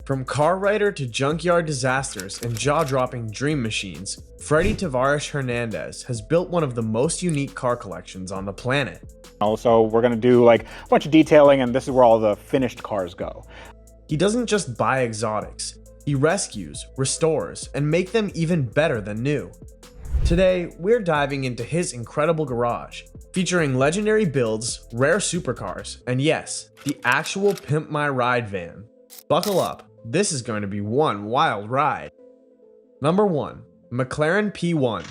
From car writer to junkyard disasters and jaw-dropping dream machines, Freddy Tavarish Hernandez has built one of the most unique car collections on the planet. Also, we're going to do like a bunch of detailing, and this is where all the finished cars go. He doesn't just buy exotics, he rescues, restores, and make them even better than new. Today, we're diving into his incredible garage, featuring legendary builds, rare supercars, and yes, the actual Pimp My Ride van. Buckle up, this is going to be one wild ride. Number 1. McLaren P1.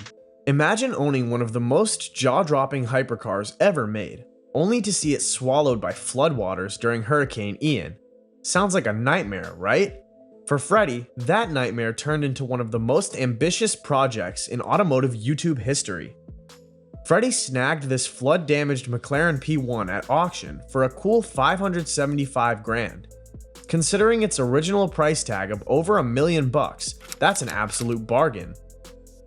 Imagine owning one of the most jaw-dropping hypercars ever made, only to see it swallowed by floodwaters during Hurricane Ian. Sounds like a nightmare, right? For Freddy, that nightmare turned into one of the most ambitious projects in automotive YouTube history. Freddy snagged this flood-damaged McLaren P1 at auction for a cool $575 grand. Considering its original price tag of over $1 million, that's an absolute bargain.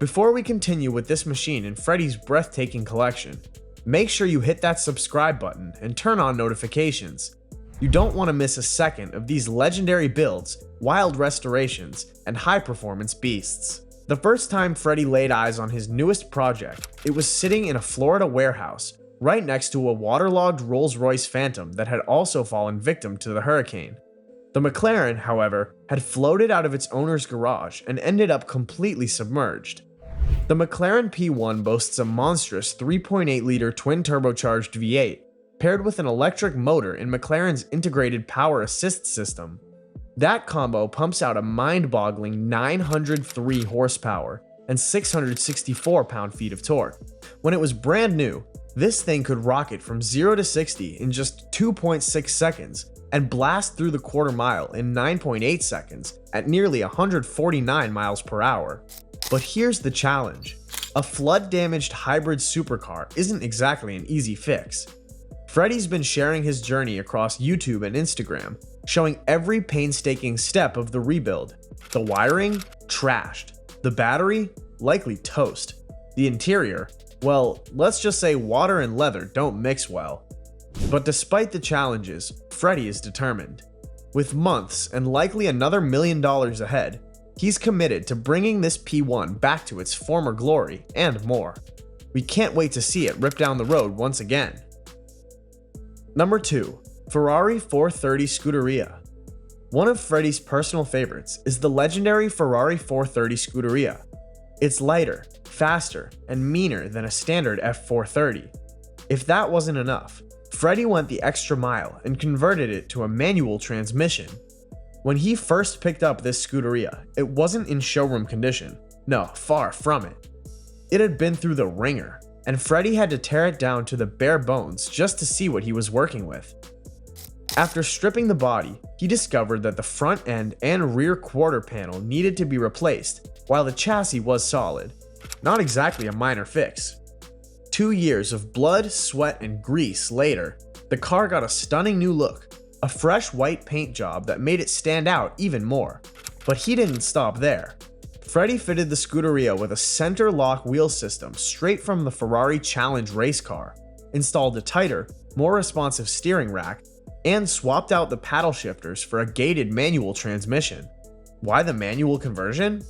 Before we continue with this machine in Freddy's breathtaking collection, make sure you hit that subscribe button and turn on notifications. You don't want to miss a second of these legendary builds, wild restorations, and high-performance beasts. The first time Freddy laid eyes on his newest project, it was sitting in a Florida warehouse, right next to a waterlogged Rolls-Royce Phantom that had also fallen victim to the hurricane. The McLaren, however, had floated out of its owner's garage and ended up completely submerged. The McLaren P1 boasts a monstrous 3.8-liter twin-turbocharged V8, paired with an electric motor in McLaren's integrated power assist system. That combo pumps out a mind-boggling 903 horsepower and 664 pound-feet of torque. When it was brand new, this thing could rocket from 0 to 60 in just 2.6 seconds and blast through the quarter mile in 9.8 seconds at nearly 149 miles per hour. But here's the challenge. A flood-damaged hybrid supercar isn't exactly an easy fix. Freddy's been sharing his journey across YouTube and Instagram, showing every painstaking step of the rebuild. The wiring? Trashed. The battery? Likely toast. The interior? Well, let's just say water and leather don't mix well. But despite the challenges, Freddy is determined. With months and likely another $1 million ahead, he's committed to bringing this P1 back to its former glory and more. We can't wait to see it rip down the road once again. Number 2. Ferrari 430 Scuderia. One of Freddy's personal favorites is the legendary Ferrari 430 Scuderia. It's lighter, faster, and meaner than a standard F430. If that wasn't enough, Freddy went the extra mile and converted it to a manual transmission. When he first picked up this Scuderia, it wasn't in showroom condition. No, far from it. It had been through the ringer, and Freddy had to tear it down to the bare bones just to see what he was working with. After stripping the body, he discovered that the front end and rear quarter panel needed to be replaced, while the chassis was solid. Not exactly a minor fix. 2 years of blood, sweat, and grease later, the car got a stunning new look, a fresh white paint job that made it stand out even more. But he didn't stop there. Freddy fitted the Scuderia with a center lock wheel system straight from the Ferrari Challenge race car, installed a tighter, more responsive steering rack, and swapped out the paddle shifters for a gated manual transmission. Why the manual conversion?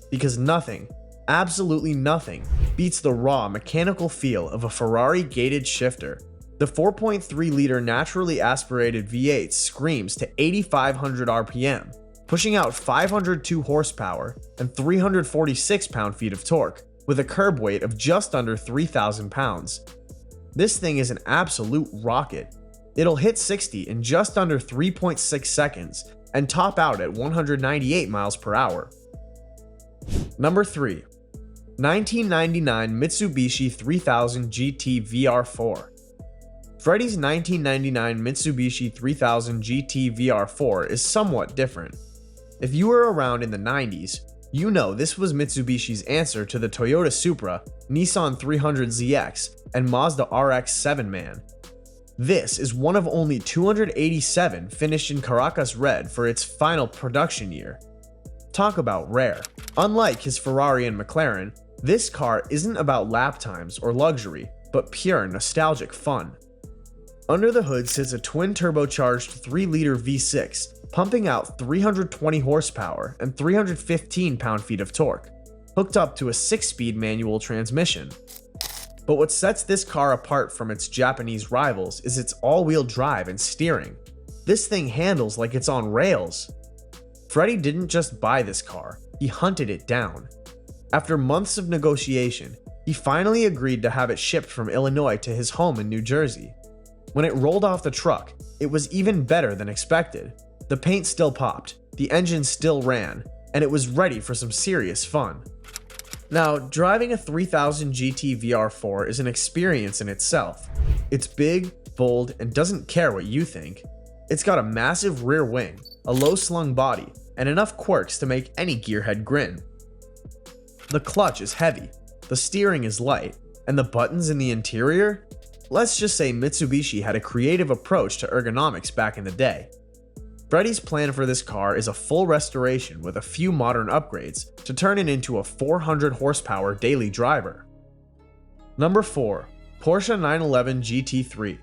Because nothing, absolutely nothing, beats the raw mechanical feel of a Ferrari gated shifter. The 4.3-liter naturally aspirated V8 screams to 8,500 RPM, pushing out 502 horsepower and 346 pound-feet of torque, with a curb weight of just under 3,000 pounds. This thing is an absolute rocket. It'll hit 60 in just under 3.6 seconds and top out at 198 miles per hour. Number 3. 1999 Mitsubishi 3000 GT VR4. Freddy's 1999 Mitsubishi 3000 GT VR4 is somewhat different. If you were around in the 90s, you know this was Mitsubishi's answer to the Toyota Supra, Nissan 300ZX, and Mazda RX 7-man. This is one of only 287 finished in Caracas red for its final production year. Talk about rare. Unlike his Ferrari and McLaren, this car isn't about lap times or luxury, but pure nostalgic fun. Under the hood sits a twin-turbocharged 3-liter V6, pumping out 320 horsepower and 315 pound-feet of torque, hooked up to a 6-speed manual transmission. But what sets this car apart from its Japanese rivals is its all-wheel drive and steering. This thing handles like it's on rails. Freddy didn't just buy this car, he hunted it down. After months of negotiation, he finally agreed to have it shipped from Illinois to his home in New Jersey. When it rolled off the truck, it was even better than expected. The paint still popped, the engine still ran, and it was ready for some serious fun. Now, driving a 3000 GT VR4 is an experience in itself. It's big, bold, and doesn't care what you think. It's got a massive rear wing, a low-slung body, and enough quirks to make any gearhead grin. The clutch is heavy, the steering is light, and the buttons in the interior? Let's just say Mitsubishi had a creative approach to ergonomics back in the day. Freddy's plan for this car is a full restoration with a few modern upgrades to turn it into a 400 horsepower daily driver. Number 4. Porsche 911 GT3.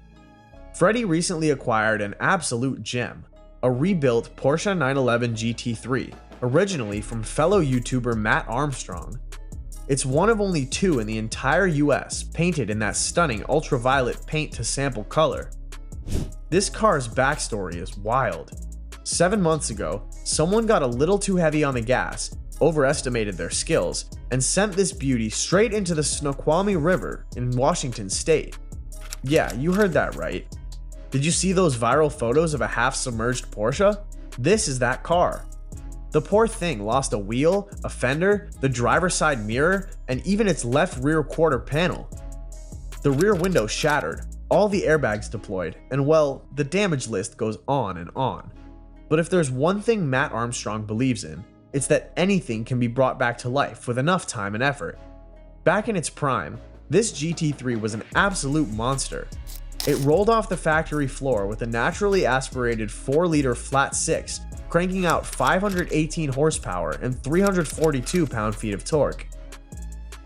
Freddy recently acquired an absolute gem, a rebuilt Porsche 911 GT3, originally from fellow YouTuber Matt Armstrong. It's one of only 2 in the entire US painted in that stunning ultraviolet paint to sample color. This car's backstory is wild. 7 months ago, someone got a little too heavy on the gas, overestimated their skills, and sent this beauty straight into the Snoqualmie River in Washington state. Yeah, you heard that right. Did you see those viral photos of a half-submerged Porsche? This is that car. The poor thing lost a wheel, a fender, the driver's side mirror, and even its left rear quarter panel. The rear window shattered, all the airbags deployed, and well, the damage list goes on and on. But if there's one thing Matt Armstrong believes in, it's that anything can be brought back to life with enough time and effort. Back in its prime, this GT3 was an absolute monster. It rolled off the factory floor with a naturally aspirated 4-liter flat 6, cranking out 518 horsepower and 342 pound-feet of torque.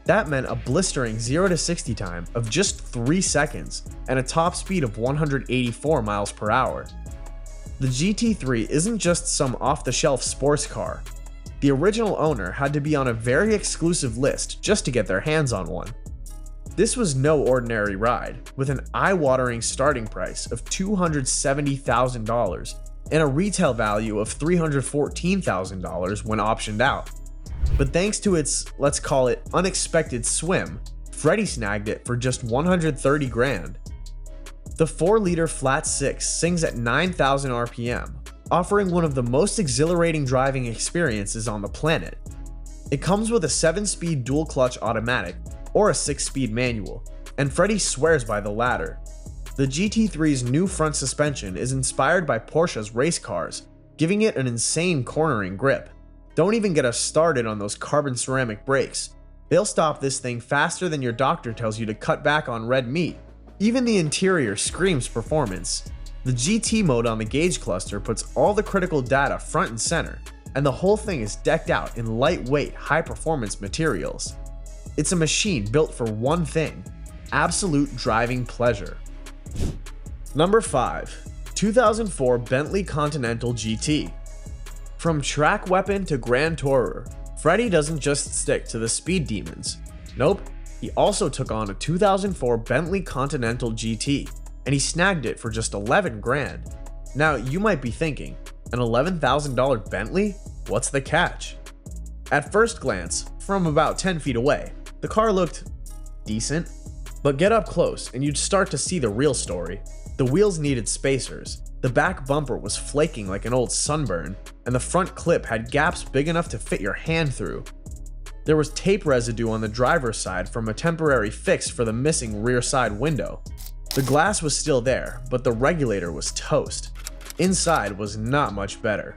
That meant a blistering 0 to 60 time of just 3 seconds and a top speed of 184 miles per hour. The GT3 isn't just some off-the-shelf sports car. The original owner had to be on a very exclusive list just to get their hands on one. This was no ordinary ride, with an eye-watering starting price of $270,000 and a retail value of $314,000 when optioned out. But thanks to its, let's call it, unexpected swim, Freddy snagged it for just $130,000. The 4-liter flat 6 sings at 9,000 RPM, offering one of the most exhilarating driving experiences on the planet. It comes with a 7-speed dual-clutch automatic or a 6-speed manual, and Freddy swears by the latter. The GT3's new front suspension is inspired by Porsche's race cars, giving it an insane cornering grip. Don't even get us started on those carbon ceramic brakes. They'll stop this thing faster than your doctor tells you to cut back on red meat. Even the interior screams performance. The GT mode on the gauge cluster puts all the critical data front and center, and the whole thing is decked out in lightweight, high-performance materials. It's a machine built for one thing: absolute driving pleasure. Number 5. 2004 Bentley Continental GT. From track weapon to grand tourer, Freddy doesn't just stick to the speed demons. Nope, he also took on a 2004 Bentley Continental GT, and he snagged it for just $11,000. Now you might be thinking, an $11,000 Bentley? What's the catch? At first glance, from about 10 feet away, the car looked decent, but get up close and you'd start to see the real story. The wheels needed spacers, the back bumper was flaking like an old sunburn, and the front clip had gaps big enough to fit your hand through. There was tape residue on the driver's side from a temporary fix for the missing rear side window. The glass was still there, but the regulator was toast. Inside was not much better.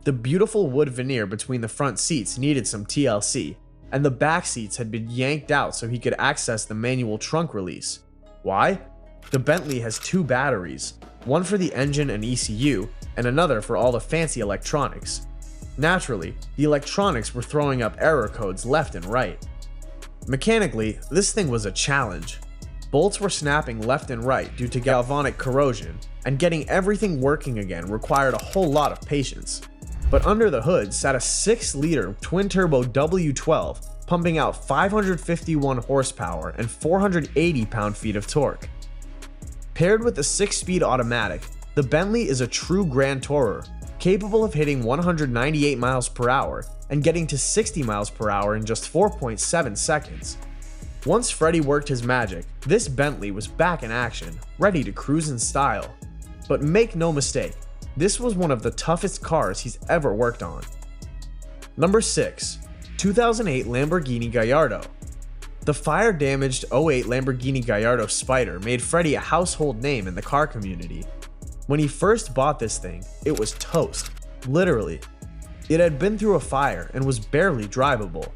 The beautiful wood veneer between the front seats needed some TLC, and the back seats had been yanked out so he could access the manual trunk release. Why? The Bentley has 2 batteries, one for the engine and ECU, and another for all the fancy electronics. Naturally, the electronics were throwing up error codes left and right. Mechanically, this thing was a challenge. Bolts were snapping left and right due to galvanic corrosion, and getting everything working again required a whole lot of patience. But under the hood sat a 6-liter twin-turbo W12 pumping out 551 horsepower and 480 pound-feet of torque. Paired with a 6-speed automatic, the Bentley is a true grand tourer, capable of hitting 198 miles per hour and getting to 60 miles per hour in just 4.7 seconds. Once Freddy worked his magic, this Bentley was back in action, ready to cruise in style. But make no mistake, this was one of the toughest cars he's ever worked on. Number 6. 2008 Lamborghini Gallardo. The fire-damaged 08 Lamborghini Gallardo Spider made Freddy a household name in the car community. When he first bought this thing, it was toast, literally. It had been through a fire and was barely drivable,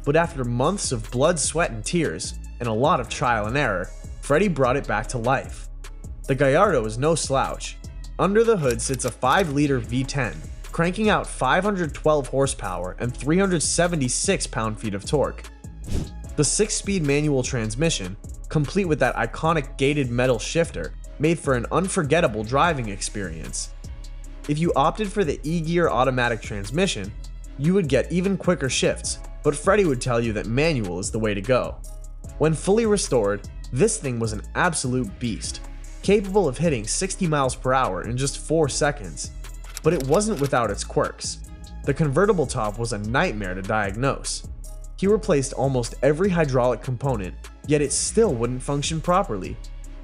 but after months of blood, sweat, and tears, and a lot of trial and error, Freddy brought it back to life. The Gallardo is no slouch. Under the hood sits a 5-liter V10, cranking out 512 horsepower and 376 pound-feet of torque. The 6-speed manual transmission, complete with that iconic gated metal shifter, made for an unforgettable driving experience. If you opted for the E-gear automatic transmission, you would get even quicker shifts, but Freddy would tell you that manual is the way to go. When fully restored, this thing was an absolute beast, capable of hitting 60 miles per hour in just 4 seconds. But it wasn't without its quirks. The convertible top was a nightmare to diagnose. He replaced almost every hydraulic component, yet it still wouldn't function properly.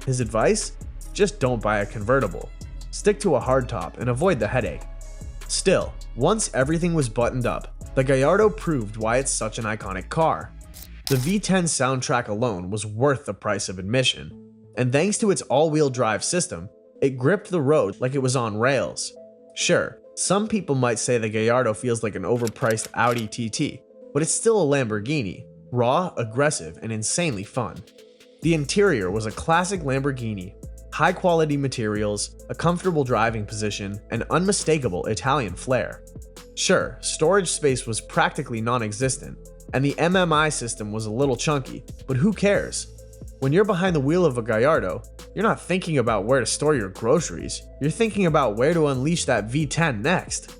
His advice? Just don't buy a convertible. Stick to a hardtop and avoid the headache. Still, once everything was buttoned up, the Gallardo proved why it's such an iconic car. The V10 soundtrack alone was worth the price of admission, and thanks to its all-wheel drive system, it gripped the road like it was on rails. Sure, some people might say the Gallardo feels like an overpriced Audi TT, but it's still a Lamborghini, raw, aggressive, and insanely fun. The interior was a classic Lamborghini, high-quality materials, a comfortable driving position, and unmistakable Italian flair. Sure, storage space was practically non-existent, and the MMI system was a little chunky, but who cares? When you're behind the wheel of a Gallardo, you're not thinking about where to store your groceries, you're thinking about where to unleash that V10 next.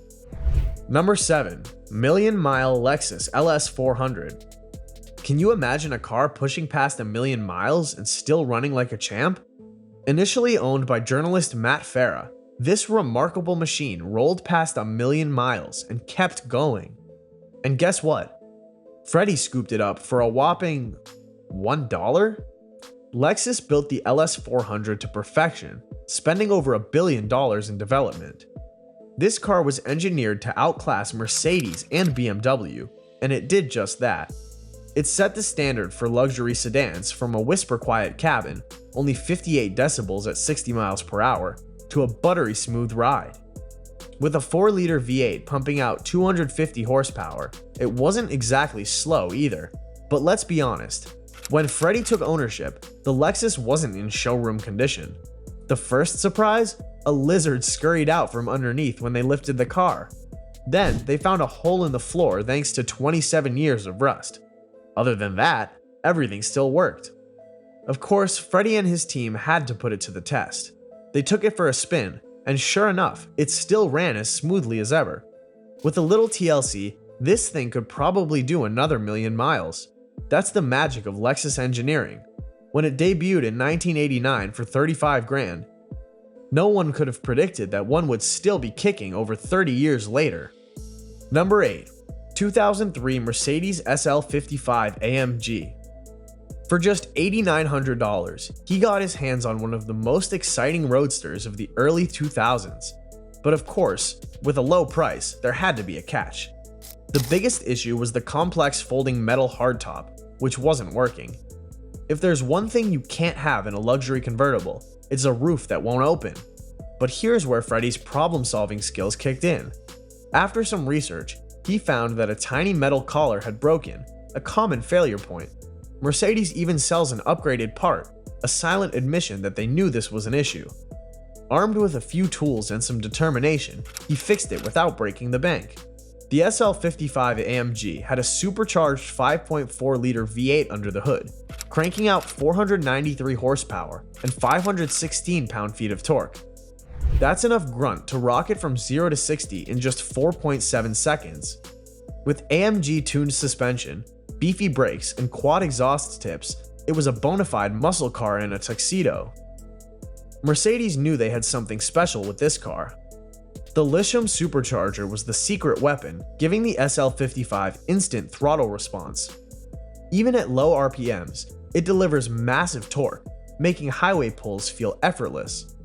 Number 7. Million-mile Lexus LS400. Can you imagine a car pushing past 1,000,000 miles and still running like a champ? Initially owned by journalist Matt Farah, this remarkable machine rolled past 1,000,000 miles and kept going. And guess what? Freddy scooped it up for a whopping $1? Lexus built the LS400 to perfection, spending over $1 billion in development. This car was engineered to outclass Mercedes and BMW, and it did just that. It set the standard for luxury sedans from a whisper-quiet cabin, only 58 decibels at 60 miles per hour, to a buttery smooth ride. With a 4-liter V8 pumping out 250 horsepower, it wasn't exactly slow either. But let's be honest, when Freddy took ownership, the Lexus wasn't in showroom condition. The first surprise? A lizard scurried out from underneath when they lifted the car. Then they found a hole in the floor thanks to 27 years of rust. Other than that, everything still worked. Of course, Freddy and his team had to put it to the test. They took it for a spin, and sure enough, it still ran as smoothly as ever. With a little TLC, this thing could probably do another 1,000,000 miles. That's the magic of Lexus engineering. When it debuted in 1989 for 35 grand, no one could have predicted that one would still be kicking over 30 years later. Number 8. 2003 Mercedes SL55 AMG. For just $8,900, he got his hands on one of the most exciting roadsters of the early 2000s. But of course, with a low price, there had to be a catch. The biggest issue was the complex folding metal hardtop, which wasn't working. If there's one thing you can't have in a luxury convertible, it's a roof that won't open. But here's where Freddy's problem-solving skills kicked in. After some research, he found that a tiny metal collar had broken, a common failure point. Mercedes even sells an upgraded part, a silent admission that they knew this was an issue. Armed with a few tools and some determination, he fixed it without breaking the bank. The SL55 AMG had a supercharged 5.4-liter V8 under the hood, cranking out 493 horsepower and 516 pound-feet of torque. That's enough grunt to rocket from 0 to 60 in just 4.7 seconds. With AMG-tuned suspension, beefy brakes, and quad exhaust tips, it was a bona fide muscle car in a tuxedo. Mercedes knew they had something special with this car. The lithium supercharger was the secret weapon, giving the SL55 instant throttle response. Even at low RPMs, it delivers massive torque, making highway pulls feel effortless.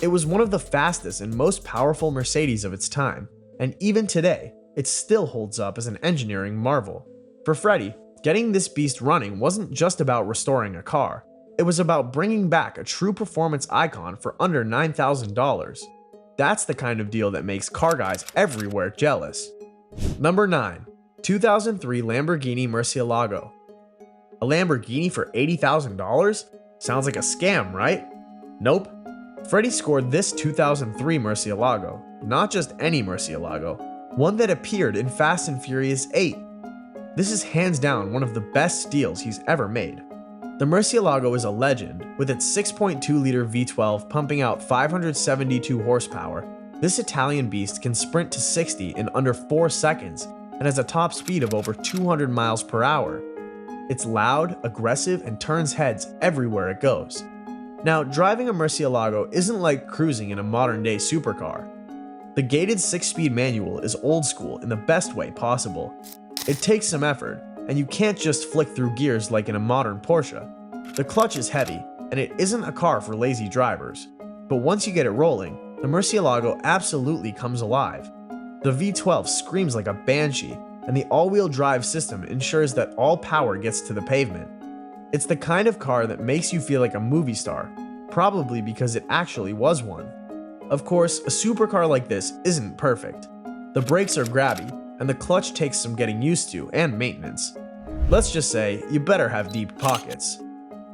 It was one of the fastest and most powerful Mercedes of its time, and even today, it still holds up as an engineering marvel. For Freddy, getting this beast running wasn't just about restoring a car, it was about bringing back a true performance icon for under $9,000. That's the kind of deal that makes car guys everywhere jealous. Number 9. 2003 Lamborghini Murciélago. A Lamborghini for $80,000? Sounds like a scam, right? Nope. Freddy scored this 2003 Murciélago, not just any Murciélago, one that appeared in Fast and Furious 8. This is hands down one of the best steals he's ever made. The Murciélago is a legend, with its 6.2-liter V12 pumping out 572 horsepower. This Italian beast can sprint to 60 in under 4 seconds and has a top speed of over 200 miles per hour. It's loud, aggressive, and turns heads everywhere it goes. Now, driving a Murciélago isn't like cruising in a modern-day supercar. The gated 6-speed manual is old school in the best way possible. It takes some effort, and you can't just flick through gears like in a modern Porsche. The clutch is heavy, and it isn't a car for lazy drivers. But once you get it rolling, the Murciélago absolutely comes alive. The V12 screams like a banshee, and the all-wheel drive system ensures that all power gets to the pavement. It's the kind of car that makes you feel like a movie star, probably because it actually was one. Of course, a supercar like this isn't perfect. The brakes are grabby, and the clutch takes some getting used to and maintenance. Let's just say you better have deep pockets.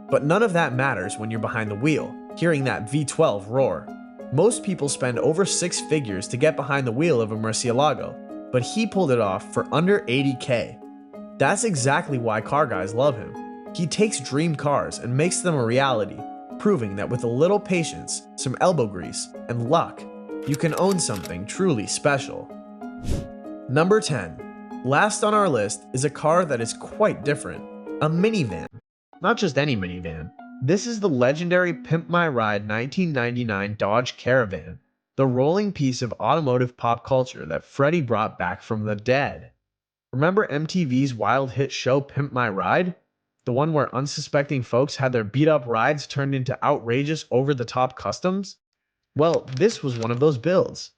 But none of that matters when you're behind the wheel, hearing that V12 roar. Most people spend over 6 figures to get behind the wheel of a Murciélago, but he pulled it off for under $80K. That's exactly why car guys love him. He takes dream cars and makes them a reality, proving that with a little patience, some elbow grease, and luck, you can own something truly special. Number 10. Last on our list is a car that is quite different, a minivan. Not just any minivan. This is the legendary Pimp My Ride 1999 Dodge Caravan, the rolling piece of automotive pop culture that Freddy brought back from the dead. Remember MTV's wild hit show Pimp My Ride? The one where unsuspecting folks had their beat-up rides turned into outrageous over-the-top customs? Well, this was one of those builds.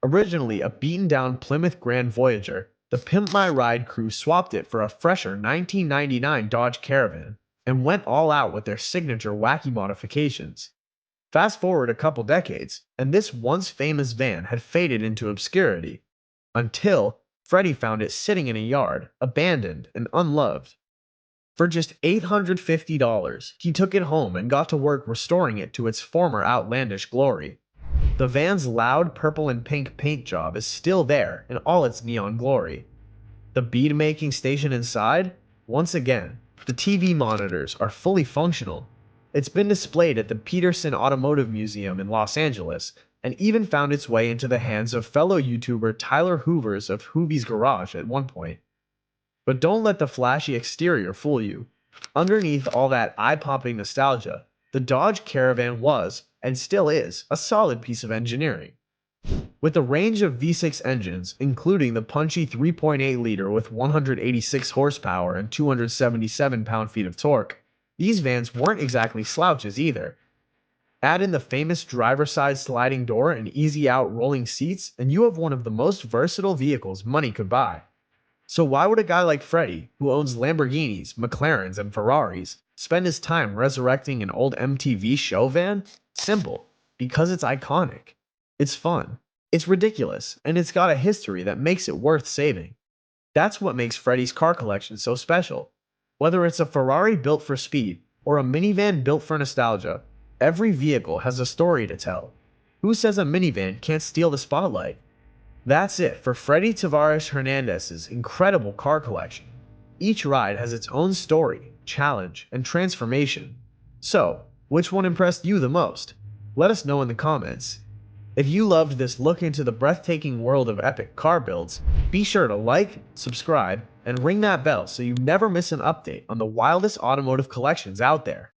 Originally a beaten-down Plymouth Grand Voyager, the Pimp My Ride crew swapped it for a fresher 1999 Dodge Caravan and went all out with their signature wacky modifications. Fast forward a couple decades, and this once famous van had faded into obscurity, until Freddy found it sitting in a yard, abandoned and unloved. For just $850, he took it home and got to work restoring it to its former outlandish glory. The van's loud purple and pink paint job is still there in all its neon glory. The bead-making station inside? Once again, the TV monitors are fully functional. It's been displayed at the Peterson Automotive Museum in Los Angeles, and even found its way into the hands of fellow YouTuber Tyler Hoovers of Hoovie's Garage at one point. But don't let the flashy exterior fool you. Underneath all that eye-popping nostalgia, the Dodge Caravan was, and still is, a solid piece of engineering. With a range of V6 engines, including the punchy 3.8-liter with 186 horsepower and 277 pound-feet of torque, these vans weren't exactly slouches either. Add in the famous driver-side sliding door and easy-out rolling seats, and you have one of the most versatile vehicles money could buy. So why would a guy like Freddy, who owns Lamborghinis, McLarens, and Ferraris, spend his time resurrecting an old MTV show van? Simple. Because it's iconic. It's fun. It's ridiculous, and it's got a history that makes it worth saving. That's what makes Freddy's car collection so special. Whether it's a Ferrari built for speed, or a minivan built for nostalgia, every vehicle has a story to tell. Who says a minivan can't steal the spotlight? That's it for Freddy Tavarish Hernandez's incredible car collection. Each ride has its own story, challenge, and transformation. So, which one impressed you the most? Let us know in the comments. If you loved this look into the breathtaking world of epic car builds, be sure to like, subscribe, and ring that bell so you never miss an update on the wildest automotive collections out there.